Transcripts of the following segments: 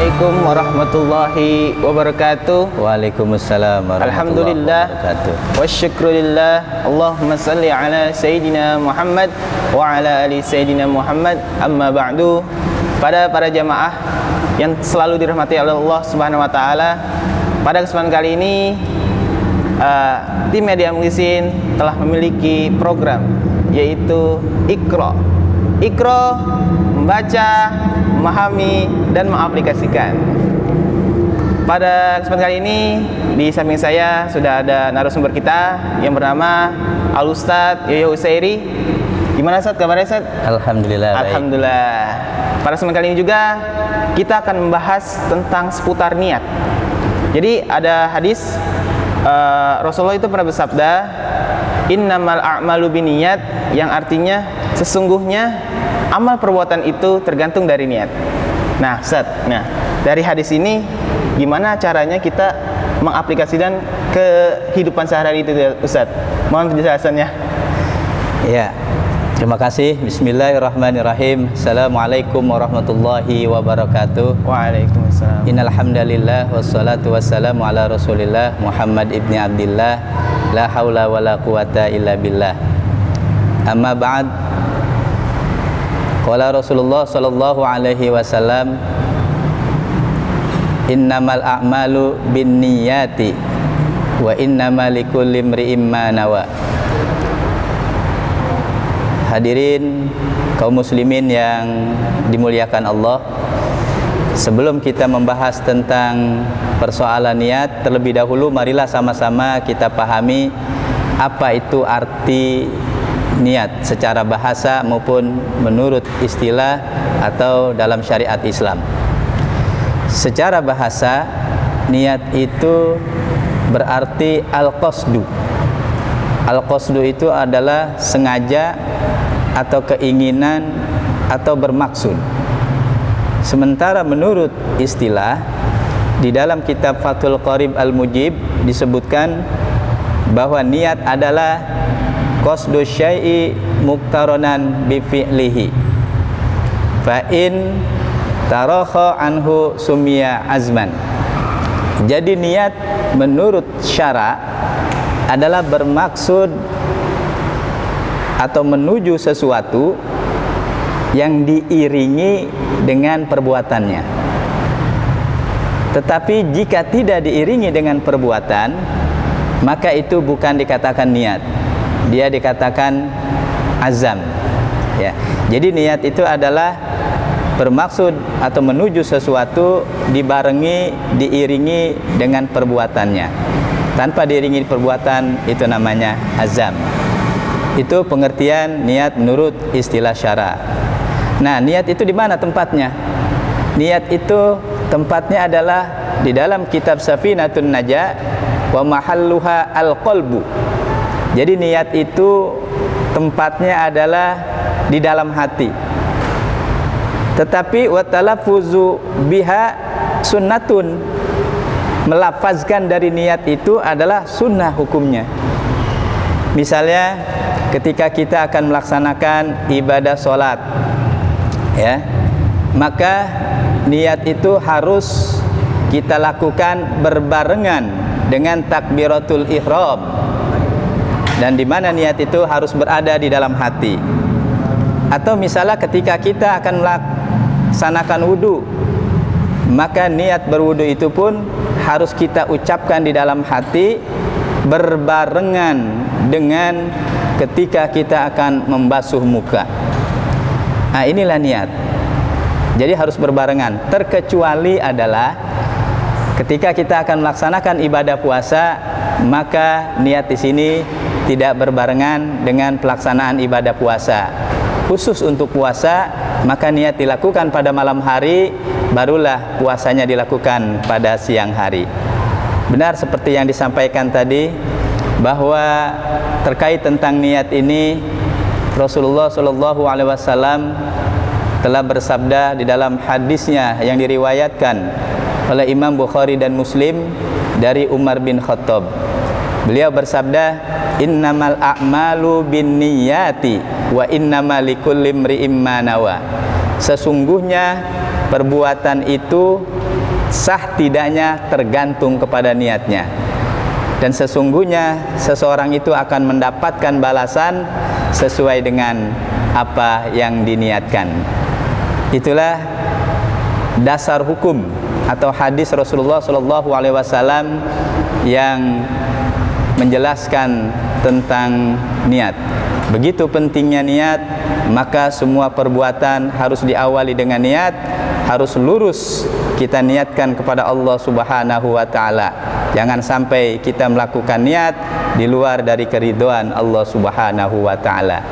Assalamualaikum warahmatullahi wabarakatuh. Waalaikumsalam warahmatullahi wabarakatuh. Wasyukrulillah. Allahumma salli ala Sayyidina Muhammad wa ala ali Sayyidina Muhammad. Amma ba'du. Pada para jamaah yang selalu dirahmati oleh Allah Subhanahu wa taala, pada kesempatan kali ini tim Media Muhsin telah memiliki program yaitu Iqra. Iqra membaca, memahami dan mengaplikasikan. Pada kesempatan kali ini di samping saya sudah ada narasumber kita yang bernama Al Ustadz Yoyo Usairi. Gimana Ustadz, kabarnya Ustadz? Alhamdulillah. Alhamdulillah. Baik. Pada kesempatan kali ini juga kita akan membahas tentang seputar niat. Jadi ada hadis Rasulullah itu pernah bersabda, innamal a'malu binniyat, yang artinya sesungguhnya amal perbuatan itu tergantung dari niat. Nah, Ustaz, dari hadis ini gimana caranya kita mengaplikasikan ke kehidupan sehari-hari itu, Ustaz? Mohon penjelasannya. Ya. Terima kasih. Bismillahirrahmanirrahim. Assalamualaikum warahmatullahi wabarakatuh. Waalaikumsalam. Innal hamdalillah wassalatu wassalamu ala Rasulillah Muhammad ibni Abdillah. La haula wala quwata illa billah. Amma ba'd. Qala Rasulullah sallallahu alaihi wasallam, innamal a'malu binniyati wa innamal likulli imri'in ma nawa. Hadirin kaum muslimin yang dimuliakan Allah, sebelum kita membahas tentang persoalan niat, terlebih dahulu marilah sama-sama kita pahami apa itu arti niat secara bahasa maupun menurut istilah atau dalam syariat Islam. Secara bahasa, niat itu berarti al-qasdu. Al-qasdu itu adalah sengaja atau keinginan atau bermaksud. Sementara menurut istilah, di dalam kitab Fathul Qarib Al-Mujib disebutkan bahwa niat adalah qasdu syai'i muqtaranan bi fi'lihi fa in tarakha anhu summiya azman. Jadi niat menurut syara adalah bermaksud atau menuju sesuatu yang diiringi dengan perbuatannya. Tetapi jika tidak diiringi dengan perbuatan, maka itu bukan dikatakan niat. Dia dikatakan azam. Ya. Jadi niat itu adalah bermaksud atau menuju sesuatu dibarengi, diiringi dengan perbuatannya. Tanpa diiringi perbuatan itu namanya azam. Itu pengertian niat menurut istilah syara. Nah, niat itu di mana tempatnya? Niat itu tempatnya adalah di dalam kitab Safinatun Najah, wa mahalluha al-qalbu. Jadi niat itu tempatnya adalah di dalam hati. Tetapi wa talaffuzu biha sunnatun. Melafazkan dari niat itu adalah sunnah hukumnya. Misalnya ketika kita akan melaksanakan ibadah sholat, ya, maka niat itu harus kita lakukan berbarengan dengan takbiratul ihram, dan di mana niat itu harus berada di dalam hati. Atau misalnya ketika kita akan melaksanakan wudu, maka niat berwudu itu pun harus kita ucapkan di dalam hati berbarengan dengan ketika kita akan membasuh muka. Nah, inilah niat. Jadi harus berbarengan. Terkecuali adalah ketika kita akan melaksanakan ibadah puasa, maka niat di sini tidak berbarengan dengan pelaksanaan ibadah puasa. Khusus untuk puasa, maka niat dilakukan pada malam hari, barulah puasanya dilakukan pada siang hari. Benar seperti yang disampaikan tadi, bahwa terkait tentang niat ini Rasulullah Shallallahu Alaihi Wasallam telah bersabda di dalam hadisnya yang diriwayatkan oleh Imam Bukhari dan Muslim dari Umar bin Khattab. Beliau bersabda, innamal a'malu binniyati wa innamal likulli imri'in ma nawa. Sesungguhnya perbuatan itu sah tidaknya tergantung kepada niatnya. Dan sesungguhnya seseorang itu akan mendapatkan balasan sesuai dengan apa yang diniatkan. Itulah dasar hukum atau hadis Rasulullah SAW yang menjelaskan tentang niat. Begitu pentingnya niat, maka semua perbuatan harus diawali dengan niat, harus lurus kita niatkan kepada Allah Subhanahu wa taala. Jangan sampai kita melakukan niat di luar dari keridhaan Allah Subhanahu wa taala.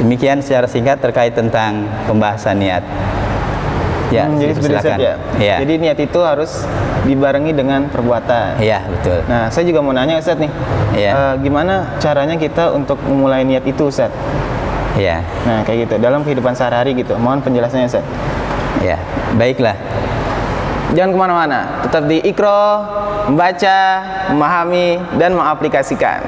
Demikian secara singkat terkait tentang pembahasan niat. Ya, jadi seperti Ustaz ya. Ya. Jadi niat itu harus dibarengi dengan perbuatan. Iya, betul. Nah, saya juga mau nanya Ustaz nih. Iya. Gimana caranya kita untuk memulai niat itu Ustaz? Iya. Nah, kayak gitu dalam kehidupan sehari-hari gitu. Mohon penjelasannya Ustaz. Ya, baiklah. Jangan kemana-mana. Tetap di Iqra, membaca, memahami, dan mengaplikasikan.